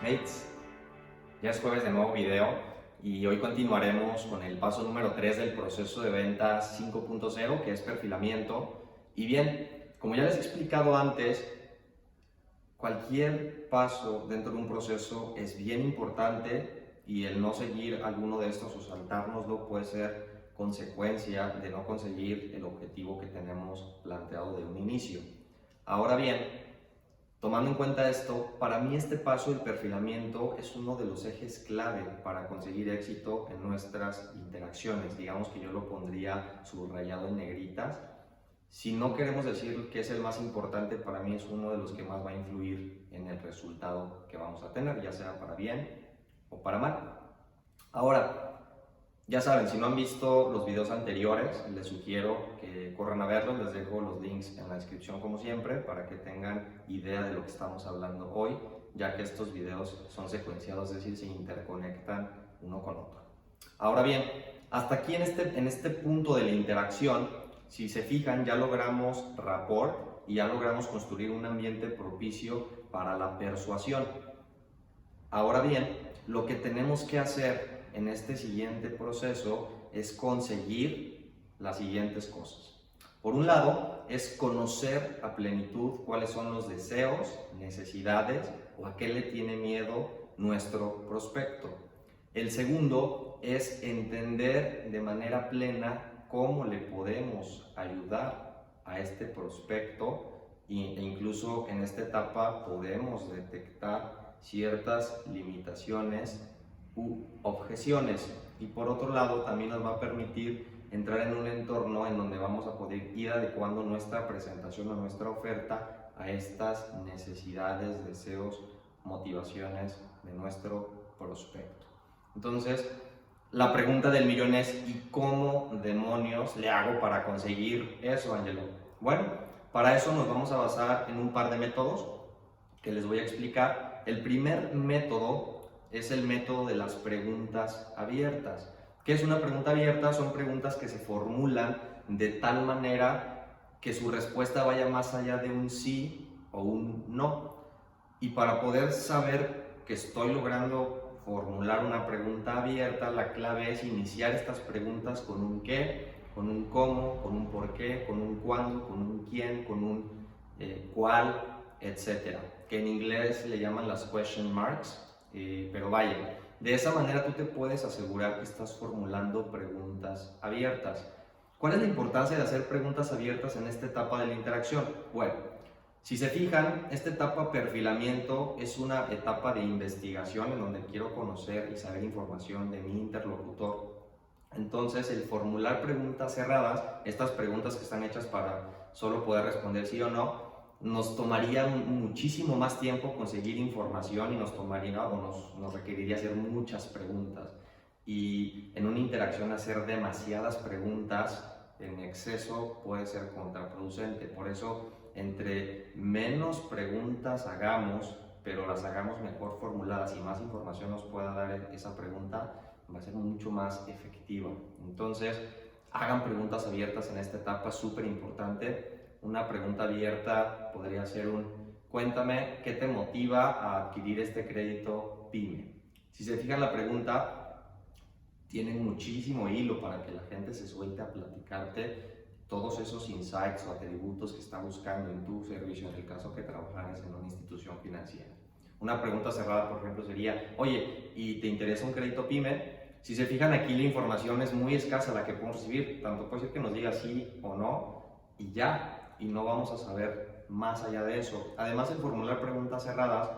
Mates, ya es jueves de nuevo video y hoy continuaremos con el paso número 3 del proceso de ventas 5.0, que es perfilamiento. Y bien, como ya les he explicado antes, cualquier paso dentro de un proceso es bien importante y el no seguir alguno de estos o saltárnoslo puede ser consecuencia de no conseguir el objetivo que tenemos planteado de un inicio. Ahora bien, tomando en cuenta esto, para mí este paso del perfilamiento es uno de los ejes clave para conseguir éxito en nuestras interacciones. Digamos que yo lo pondría subrayado en negritas. Si no queremos decir que es el más importante, para mí es uno de los que más va a influir en el resultado que vamos a tener, ya sea para bien o para mal. Ahora, ya saben, si no han visto los videos anteriores, les sugiero que corran a verlos. Les dejo los links en la descripción como siempre para que tengan idea de lo que estamos hablando hoy, ya que estos videos son secuenciados, es decir, se interconectan uno con otro. Ahora bien, hasta aquí en este punto de la interacción, si se fijan, ya logramos rapport y ya logramos construir un ambiente propicio para la persuasión. Ahora bien, lo que tenemos que hacer en este siguiente proceso es conseguir las siguientes cosas. Por un lado, es conocer a plenitud cuáles son los deseos, necesidades o a qué le tiene miedo nuestro prospecto. El segundo es entender de manera plena cómo le podemos ayudar a este prospecto e incluso en esta etapa podemos detectar ciertas limitaciones u objeciones, y por otro lado también nos va a permitir entrar en un entorno en donde vamos a poder ir adecuando nuestra presentación o nuestra oferta a estas necesidades, deseos, motivaciones de nuestro prospecto. Entonces, la pregunta del millón es: ¿y cómo demonios le hago para conseguir eso, Angelo? Bueno, para eso nos vamos a basar en un par de métodos que les voy a explicar. El primer método es el método de las preguntas abiertas. ¿Qué es una pregunta abierta? Son preguntas que se formulan de tal manera que su respuesta vaya más allá de un sí o un no. Y para poder saber que estoy logrando formular una pregunta abierta, la clave es iniciar estas preguntas con un qué, con un cómo, con un por qué, con un cuándo, con un quién, con un cuál, etcétera, que en inglés le llaman las question marks, pero vaya, de esa manera tú te puedes asegurar que estás formulando preguntas abiertas. ¿Cuál es la importancia de hacer preguntas abiertas en esta etapa de la interacción? Bueno, si se fijan, esta etapa perfilamiento es una etapa de investigación en donde quiero conocer y saber información de mi interlocutor. Entonces, el formular preguntas cerradas, estas preguntas que están hechas para solo poder responder sí o no, nos tomaría muchísimo más tiempo conseguir información y nos requeriría hacer muchas preguntas. Y en una interacción hacer demasiadas preguntas en exceso puede ser contraproducente. Por eso, entre menos preguntas hagamos, pero las hagamos mejor formuladas y más información nos pueda dar esa pregunta, va a ser mucho más efectiva. Entonces, hagan preguntas abiertas en esta etapa, súper importante. Una pregunta abierta podría ser cuéntame qué te motiva a adquirir este crédito PYME. Si se fijan, la pregunta tiene muchísimo hilo para que la gente se suelte a platicarte todos esos insights o atributos que está buscando en tu servicio, en el caso que trabajaras en una institución financiera. Una pregunta cerrada, por ejemplo, sería: oye, ¿y te interesa un crédito PYME? Si se fijan, aquí la información es muy escasa la que podemos recibir. Tanto puede ser que nos diga sí o no y ya, y no vamos a saber más allá de eso. Además, el formular preguntas cerradas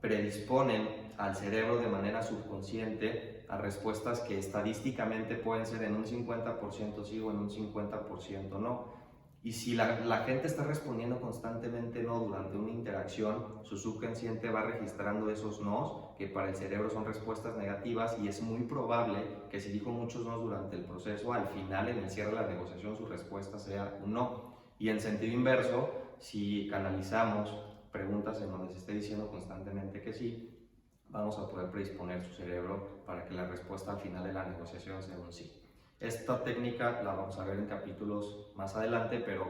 predisponen al cerebro de manera subconsciente a respuestas que estadísticamente pueden ser en un 50% sí o en un 50% no. Y si la gente está respondiendo constantemente no durante una interacción, su subconsciente va registrando esos nos, que para el cerebro son respuestas negativas, y es muy probable que si dijo muchos nos durante el proceso, al final, en el cierre de la negociación, su respuesta sea un no. Y en sentido inverso, si canalizamos preguntas en donde se esté diciendo constantemente que sí, vamos a poder predisponer su cerebro para que la respuesta al final de la negociación sea un sí. Esta técnica la vamos a ver en capítulos más adelante, pero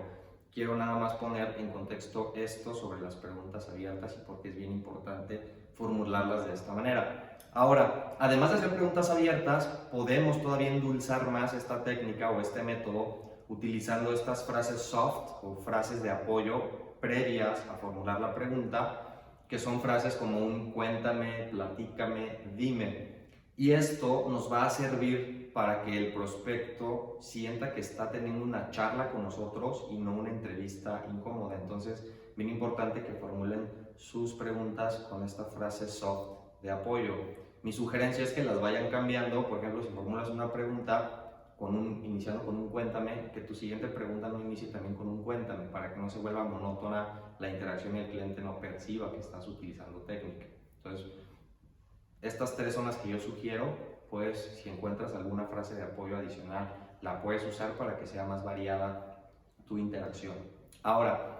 quiero nada más poner en contexto esto sobre las preguntas abiertas y por qué es bien importante formularlas de esta manera. Ahora, además de hacer preguntas abiertas, podemos todavía endulzar más esta técnica o este método utilizando estas frases soft o frases de apoyo previas a formular la pregunta, que son frases como un cuéntame, platícame, dime. Y esto nos va a servir para que el prospecto sienta que está teniendo una charla con nosotros y no una entrevista incómoda. Entonces, bien importante que formulen sus preguntas con esta frase soft de apoyo. Mi sugerencia es que las vayan cambiando. Por ejemplo, si formulas una pregunta iniciando con un cuéntame, que tu siguiente pregunta no inicie también con un cuéntame, para que no se vuelva monótona la interacción y el cliente no perciba que estás utilizando técnica. Entonces, estas tres son las que yo sugiero. Pues si encuentras alguna frase de apoyo adicional, la puedes usar para que sea más variada tu interacción. Ahora,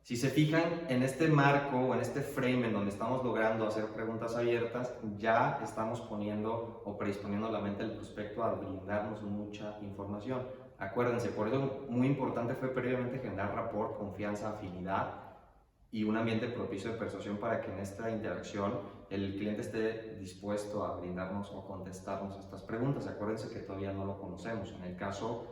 si se fijan en este marco o en este frame en donde estamos logrando hacer preguntas abiertas, ya estamos poniendo o predisponiendo la mente del prospecto a brindarnos mucha información. Acuérdense, por eso muy importante fue previamente generar rapport, confianza, afinidad y un ambiente propicio de persuasión para que en esta interacción el cliente esté dispuesto a brindarnos o contestarnos estas preguntas. Acuérdense que todavía no lo conocemos, en el caso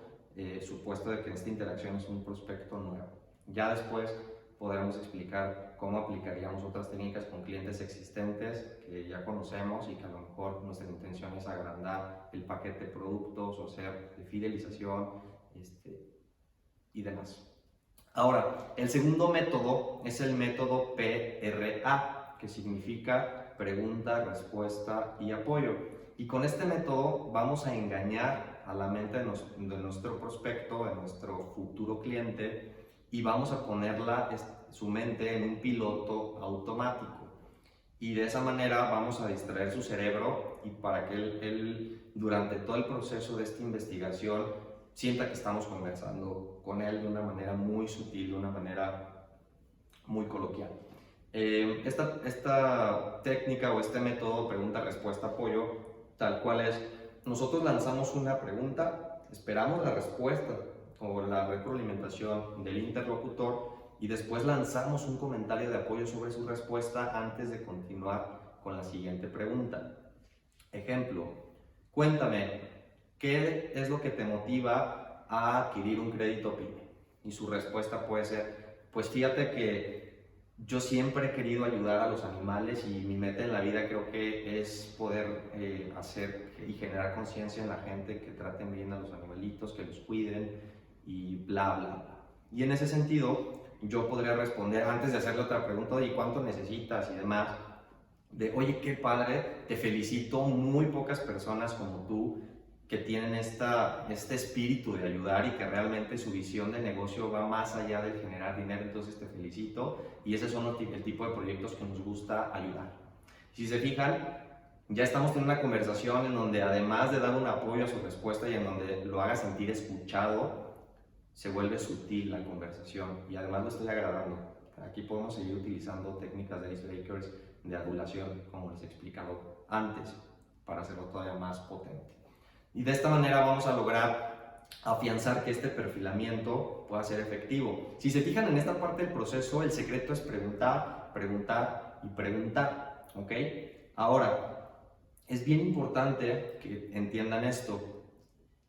supuesto de que esta interacción es un prospecto nuevo. Ya después podremos explicar cómo aplicaríamos otras técnicas con clientes existentes que ya conocemos y que a lo mejor nuestra intención es agrandar el paquete de productos o hacer de fidelización y demás. Ahora, el segundo método es el método PRA, que significa pregunta, respuesta y apoyo. Y con este método vamos a engañar a la mente de nuestro prospecto, de nuestro futuro cliente, y vamos a ponerla, su mente, en un piloto automático. Y de esa manera vamos a distraer su cerebro y para que él durante todo el proceso de esta investigación sienta que estamos conversando con él de una manera muy sutil, de una manera muy coloquial. Esta técnica o este método pregunta, respuesta, apoyo, tal cual es: nosotros lanzamos una pregunta, esperamos la respuesta o la retroalimentación del interlocutor y después lanzamos un comentario de apoyo sobre su respuesta antes de continuar con la siguiente pregunta. Ejemplo: cuéntame, ¿qué es lo que te motiva a adquirir un crédito PYME? Y su respuesta puede ser: pues fíjate que yo siempre he querido ayudar a los animales y mi meta en la vida creo que es poder hacer y generar conciencia en la gente, que traten bien a los animalitos, que los cuiden y bla, bla, bla. Y en ese sentido, yo podría responder, antes de hacerle otra pregunta, ¿y cuánto necesitas? Y demás, de, oye, qué padre, te felicito, muy pocas personas como tú que tienen este espíritu de ayudar y que realmente su visión de negocio va más allá de generar dinero, entonces te felicito y esos son el tipo de proyectos que nos gusta ayudar. Si se fijan, ya estamos teniendo una conversación en donde además de dar un apoyo a su respuesta y en donde lo haga sentir escuchado, se vuelve sutil la conversación y además lo estoy agradando. Aquí podemos seguir utilizando técnicas de icebreakers de adulación, como les he explicado antes, para hacerlo todavía más potente. Y de esta manera vamos a lograr afianzar que este perfilamiento pueda ser efectivo. Si se fijan en esta parte del proceso, el secreto es preguntar, preguntar y preguntar, ¿ok? Ahora, es bien importante que entiendan esto.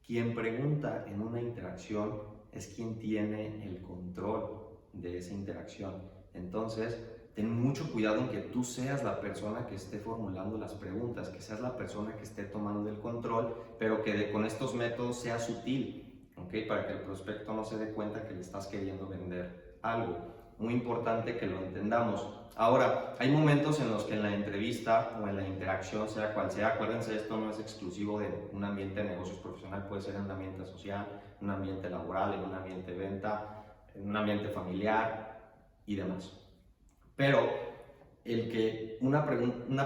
Quien pregunta en una interacción es quien tiene el control de esa interacción. Entonces, ten mucho cuidado en que tú seas la persona que esté formulando las preguntas, que seas la persona que esté tomando el control, pero que con estos métodos sea sutil, ¿okay? Para que el prospecto no se dé cuenta que le estás queriendo vender algo. Muy importante que lo entendamos. Ahora, hay momentos en los que en la entrevista o en la interacción, sea cual sea, acuérdense, esto no es exclusivo de un ambiente de negocios profesional, puede ser en un ambiente social, en un ambiente laboral, en un ambiente de venta, en un ambiente familiar y demás. Pero el que una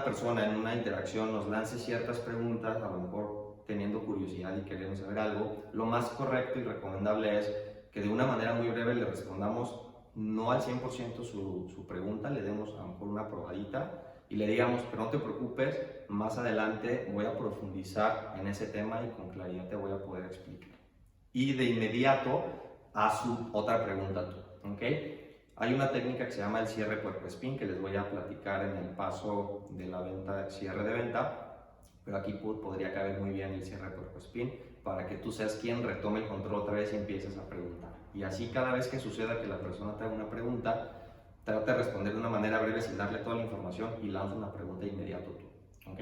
persona en una interacción nos lance ciertas preguntas, a lo mejor teniendo curiosidad y queremos saber algo, lo más correcto y recomendable es que de una manera muy breve le respondamos no al 100% su pregunta, le demos a lo mejor una probadita y le digamos, pero no te preocupes, más adelante voy a profundizar en ese tema y con claridad te voy a poder explicar. Y de inmediato haz otra pregunta tú, ¿ok? Hay una técnica que se llama el cierre puercoespín que les voy a platicar en el paso de la venta, cierre de venta, pero aquí podría caber muy bien el cierre puercoespín para que tú seas quien retome el control otra vez y empieces a preguntar. Y así cada vez que suceda que la persona te haga una pregunta, trata de responder de una manera breve sin darle toda la información y lanza una pregunta de inmediato tú, ¿ok?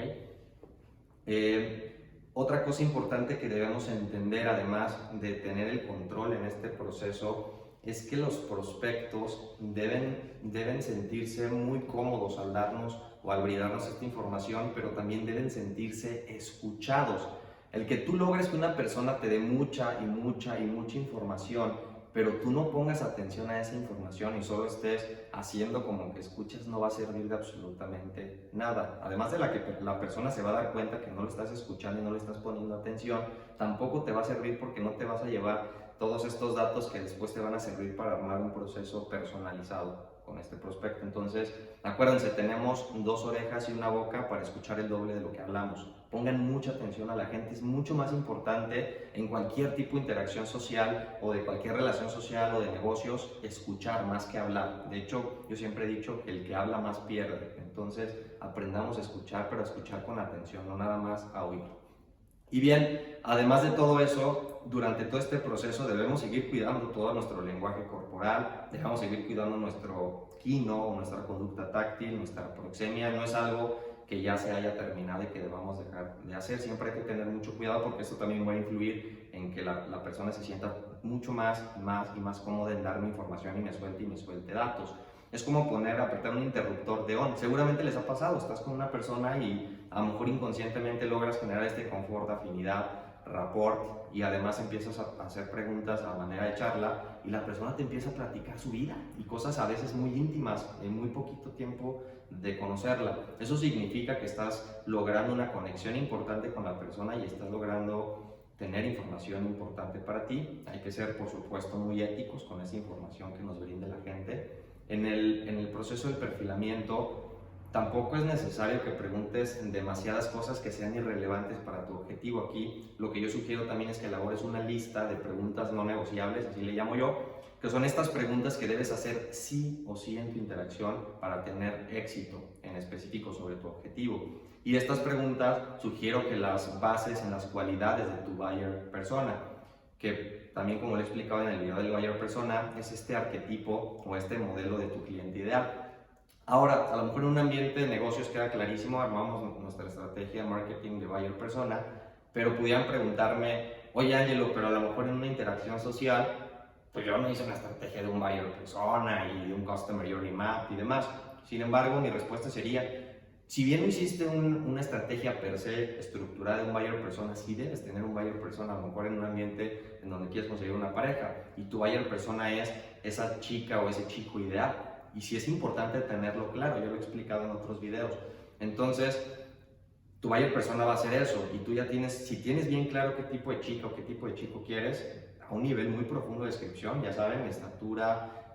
Otra cosa importante que debemos entender, además de tener el control en este proceso, es que los prospectos deben sentirse muy cómodos al darnos o al brindarnos esta información, pero también deben sentirse escuchados. El que tú logres que una persona te dé mucha información, pero tú no pongas atención a esa información y solo estés haciendo como que escuchas, no va a servir de absolutamente nada. Además de que la persona se va a dar cuenta que no lo estás escuchando y no le estás poniendo atención, tampoco te va a servir porque no te vas a llevar todos estos datos que después te van a servir para armar un proceso personalizado con este prospecto. Entonces, acuérdense, tenemos 2 orejas y una boca para escuchar el doble de lo que hablamos. Pongan mucha atención a la gente, es mucho más importante en cualquier tipo de interacción social o de cualquier relación social o de negocios, escuchar más que hablar. De hecho, yo siempre he dicho que el que habla más pierde. Entonces, aprendamos a escuchar, pero a escuchar con atención, no nada más a oír. Y bien, además de todo eso, durante todo este proceso debemos seguir cuidando todo nuestro lenguaje corporal, debemos seguir cuidando nuestro quino o nuestra conducta táctil, nuestra proxemia. No es algo que ya se haya terminado y que debamos dejar de hacer. Siempre hay que tener mucho cuidado porque esto también va a influir en que la persona se sienta mucho más cómoda en darme información y me suelte datos. Es como apretar un interruptor de on. Seguramente les ha pasado, estás con una persona y a lo mejor inconscientemente logras generar este confort, afinidad, rapport, y además empiezas a hacer preguntas a manera de charla y la persona te empieza a platicar su vida y cosas a veces muy íntimas en muy poquito tiempo de conocerla. Eso significa que estás logrando una conexión importante con la persona y estás logrando tener información importante para ti. Hay que ser, por supuesto, muy éticos con esa información que nos brinde la gente. En el proceso del perfilamiento tampoco es necesario que preguntes demasiadas cosas que sean irrelevantes para tu objetivo. Aquí lo que yo sugiero también es que elabores una lista de preguntas no negociables, así le llamo yo, que son estas preguntas que debes hacer sí o sí en tu interacción para tener éxito en específico sobre tu objetivo. Y estas preguntas sugiero que las bases en las cualidades de tu buyer persona, que también, como le he explicado en el video del buyer persona, es este arquetipo o este modelo de tu cliente ideal. Ahora, a lo mejor en un ambiente de negocios queda clarísimo, armamos nuestra estrategia de marketing de buyer persona, pero pudieran preguntarme, oye Angelo, pero a lo mejor en una interacción social, pues yo no hice una estrategia de un buyer persona y de un customer journey map y demás. Sin embargo, mi respuesta sería, si bien no hiciste una estrategia per se estructurada de un buyer persona, sí debes tener un buyer persona, a lo mejor en un ambiente en donde quieres conseguir una pareja y tu buyer persona es esa chica o ese chico ideal. Y sí es importante tenerlo claro, yo lo he explicado en otros videos. Entonces, tu buyer persona va a ser eso y tú ya si tienes bien claro qué tipo de chica o qué tipo de chico quieres, a un nivel muy profundo de descripción, ya saben, estatura,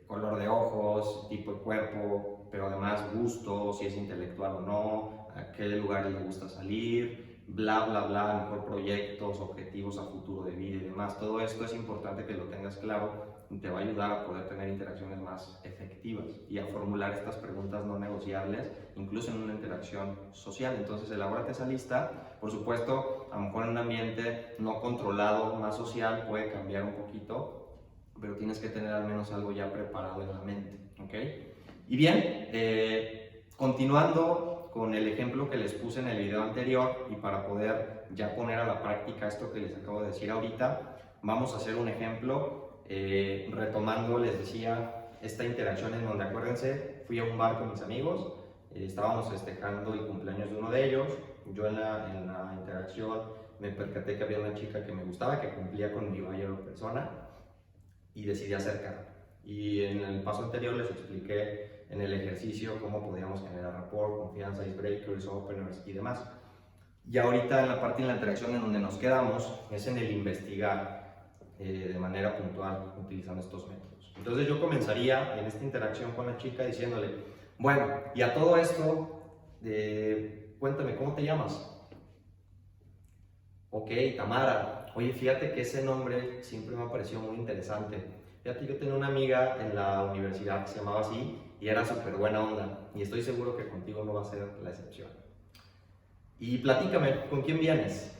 color de ojos, tipo de cuerpo, pero además gusto, si es intelectual o no, a qué lugares le gusta salir, bla, bla, bla, mejor proyectos, objetivos a futuro de vida y demás. Todo esto es importante que lo tengas claro y te va a ayudar a poder tener interacciones más efectivas y a formular estas preguntas no negociables, incluso en una interacción social. Entonces, elabórate esa lista. Por supuesto, a lo mejor en un ambiente no controlado, más social, puede cambiar un poquito, pero tienes que tener al menos algo ya preparado en la mente, ¿ok? Y bien, continuando con el ejemplo que les puse en el video anterior y para poder ya poner a la práctica esto que les acabo de decir ahorita, vamos a hacer un ejemplo retomando, les decía, esta interacción en donde, acuérdense, fui a un bar con mis amigos, estábamos festejando el cumpleaños de uno de ellos. Yo en la interacción me percaté que había una chica que me gustaba, que cumplía con mi buyer persona, y decidí acercarme. Y en el paso anterior les expliqué en el ejercicio cómo podíamos generar rapport, confianza, icebreakers, openers y demás. Y ahorita en la parte de la interacción en donde nos quedamos es en el investigar de manera puntual utilizando estos métodos. Entonces yo comenzaría en esta interacción con la chica diciéndole, Bueno, y a todo esto, cuéntame, ¿cómo te llamas? Ok, Tamara. Oye, fíjate que ese nombre siempre me ha parecido muy interesante. Fíjate, yo tenía una amiga en la universidad que se llamaba así y era súper buena onda. Y estoy seguro que contigo no va a ser la excepción. Y platícame, ¿con quién vienes?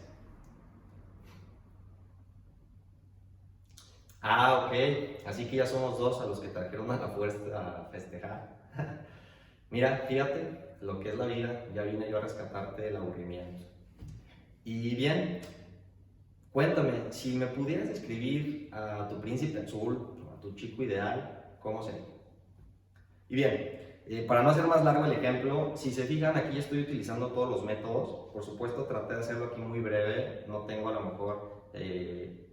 Ah, ok. Así que ya somos dos a los que trajeron a la fuerza a festejar. Mira, fíjate lo que es la vida. Ya vine yo a rescatarte del aburrimiento. Y bien, cuéntame, si me pudieras describir a tu príncipe azul, a tu chico ideal, ¿cómo sería? Y bien, para no hacer más largo el ejemplo, si se fijan, aquí estoy utilizando todos los métodos. Por supuesto, traté de hacerlo aquí muy breve. No tengo a lo mejor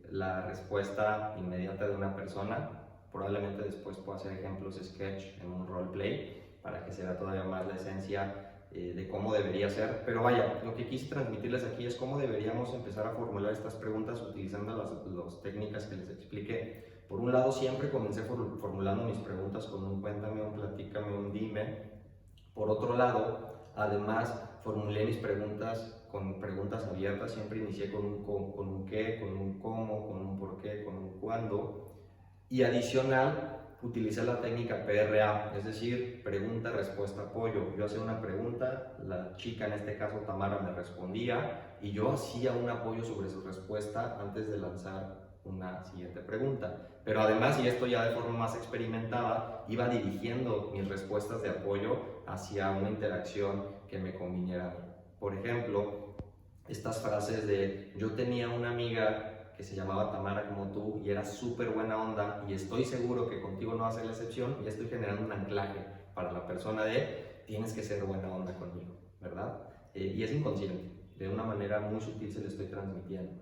la respuesta inmediata de una persona. Probablemente después pueda hacer ejemplos sketch en un roleplay para que se vea todavía más la esencia de cómo debería ser. Pero vaya, lo que quise transmitirles aquí es cómo deberíamos empezar a formular estas preguntas utilizando las técnicas que les expliqué. Por un lado, siempre comencé formulando mis preguntas con un cuéntame, un platícame, un dime. Por otro lado, además, formulé mis preguntas con preguntas abiertas. Siempre inicié con un qué, con un cómo, con un por qué, con un cuándo. Y adicional, utilicé la técnica PRA, es decir, pregunta, respuesta, apoyo. Yo hacía una pregunta, la chica, en este caso Tamara, me respondía y yo hacía un apoyo sobre su respuesta antes de lanzar una siguiente pregunta. Pero además, y esto ya de forma más experimentada, iba dirigiendo mis respuestas de apoyo hacia una interacción que me conviniera. Por ejemplo, estas frases de yo tenía una amiga que se llamaba Tamara como tú y era súper buena onda y estoy seguro que contigo no va a ser la excepción, y estoy generando un anclaje para la persona de tienes que ser buena onda conmigo, ¿verdad? Y es inconsciente, de una manera muy sutil se le estoy transmitiendo.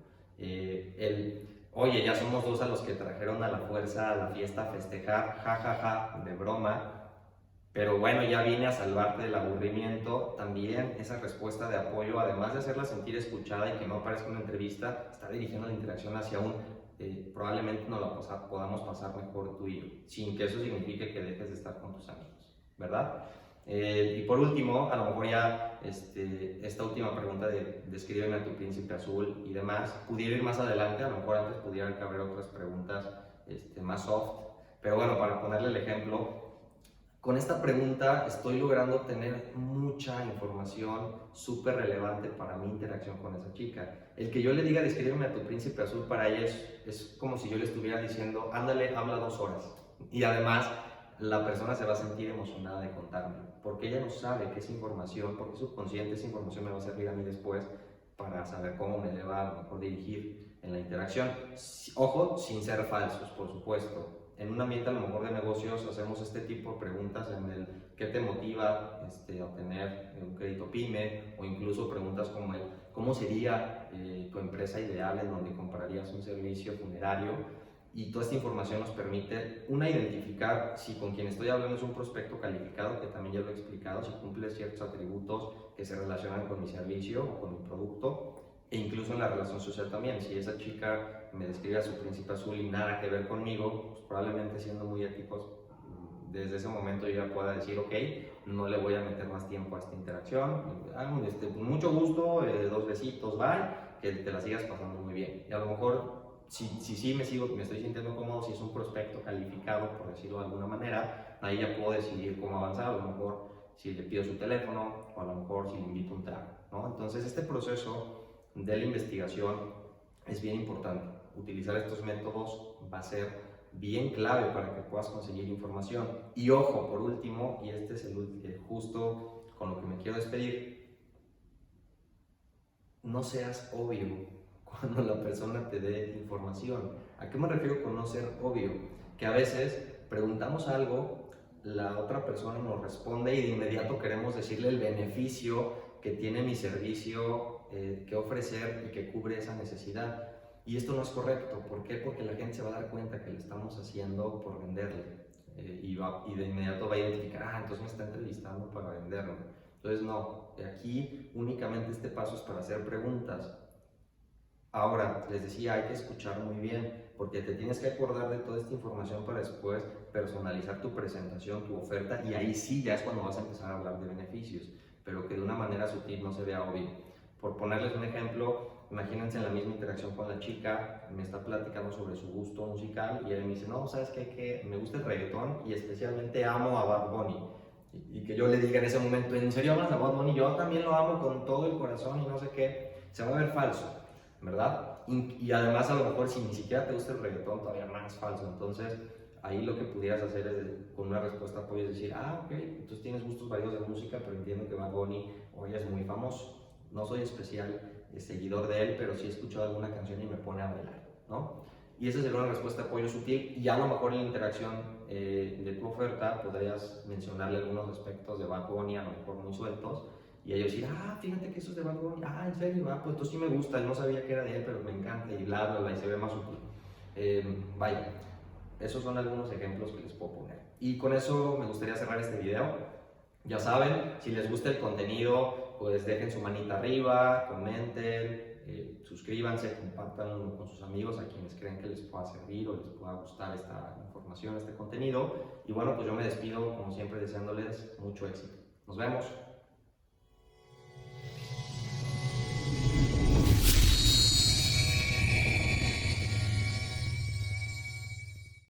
Oye, ya somos dos a los que trajeron a la fuerza a la fiesta a festejar, jajaja, de broma, pero bueno, ya vine a salvarte del aburrimiento. También esa respuesta de apoyo, además de hacerla sentir escuchada y que no parezca una entrevista, está dirigiendo la interacción hacia un probablemente nos la podamos pasar mejor tú y yo, sin que eso signifique que dejes de estar con tus amigos, ¿verdad? Y por último, a lo mejor ya esta última pregunta de descríbeme a tu príncipe azul y demás, pudiera ir más adelante, a lo mejor antes pudieran caber otras preguntas más soft, pero bueno, para ponerle el ejemplo, con esta pregunta estoy logrando obtener mucha información súper relevante para mi interacción con esa chica. El que yo le diga descríbeme a tu príncipe azul para ella es como si yo le estuviera diciendo ándale, habla 2 horas. Y además la persona se va a sentir emocionada de contarme, porque ella no sabe qué es información, porque subconsciente esa información me va a servir a mí después para saber cómo me deba a lo mejor dirigir en la interacción. Ojo, sin ser falsos, por supuesto. En un ambiente a lo mejor de negocios hacemos este tipo de preguntas en el qué te motiva a obtener un crédito PYME, o incluso preguntas como el cómo sería tu empresa ideal en donde comprarías un servicio funerario. Y toda esta información nos permite, una, identificar si con quien estoy hablando es un prospecto calificado, que también ya lo he explicado, si cumple ciertos atributos que se relacionan con mi servicio o con mi producto, e incluso en la relación social también. Si esa chica me describe a su príncipe azul y nada que ver conmigo, pues probablemente, siendo muy éticos, desde ese momento yo ya pueda decir, ok, no le voy a meter más tiempo a esta interacción, mucho gusto, 2 besitos, bye, que te la sigas pasando muy bien. Y a lo mejor, si me estoy sintiendo cómodo, si es un prospecto calificado, por decirlo de alguna manera, ahí ya puedo decidir cómo avanzar. A lo mejor si le pido su teléfono, o a lo mejor si le invito un trago, ¿no? Entonces este proceso de la investigación es bien importante. Utilizar estos métodos va a ser bien clave para que puedas conseguir información. Y ojo, por último, y este es justo con lo que me quiero despedir, no seas obvio cuando la persona te dé información. ¿A qué me refiero con no ser obvio? Que a veces preguntamos algo, la otra persona nos responde y de inmediato queremos decirle el beneficio que tiene mi servicio que ofrecer y que cubre esa necesidad. Y esto no es correcto. ¿Por qué? Porque la gente se va a dar cuenta que lo estamos haciendo por venderle. Y de inmediato va a identificar, entonces me está entrevistando para venderme. Entonces no, aquí únicamente este paso es para hacer preguntas Ahora, les decía, hay que escuchar muy bien, porque te tienes que acordar de toda esta información para después personalizar tu presentación, tu oferta, y ahí sí ya es cuando vas a empezar a hablar de beneficios, pero que de una manera sutil no se vea obvio. Por ponerles un ejemplo, imagínense en la misma interacción con la chica, me está platicando sobre su gusto musical y ella me dice, no, ¿sabes qué? Que me gusta el reggaetón y especialmente amo a Bad Bunny. Y que yo le diga en ese momento, ¿en serio amas a Bad Bunny? Yo también lo amo con todo el corazón y no sé qué. Se va a ver falso, ¿verdad? Y además a lo mejor si ni siquiera te gusta el reggaetón, todavía más falso. Entonces ahí lo que pudieras hacer es, con una respuesta apoyo, es decir, ah, ok, entonces tienes gustos varios de música, pero entiendo que Bad Bunny hoy es muy famoso. No soy especial seguidor de él, pero sí he escuchado alguna canción y me pone a bailar, ¿no? Y esa sería una respuesta de apoyo sutil, y a lo mejor en la interacción de tu oferta podrías mencionarle algunos aspectos de Bad Bunny, a lo mejor muy sueltos, y ellos decir, ah, fíjate que eso es de Bad Bunny, ah, en serio, ah, pues entonces sí me gusta, no sabía que era de él, pero me encanta, y bla, bla, bla, y se ve más útil. Vaya, esos son algunos ejemplos que les puedo poner. Y con eso me gustaría cerrar este video. Ya saben, si les gusta el contenido, pues dejen su manita arriba, comenten, suscríbanse, compartan con sus amigos a quienes creen que les pueda servir o les pueda gustar esta información, este contenido. Y bueno, pues yo me despido como siempre deseándoles mucho éxito. Nos vemos.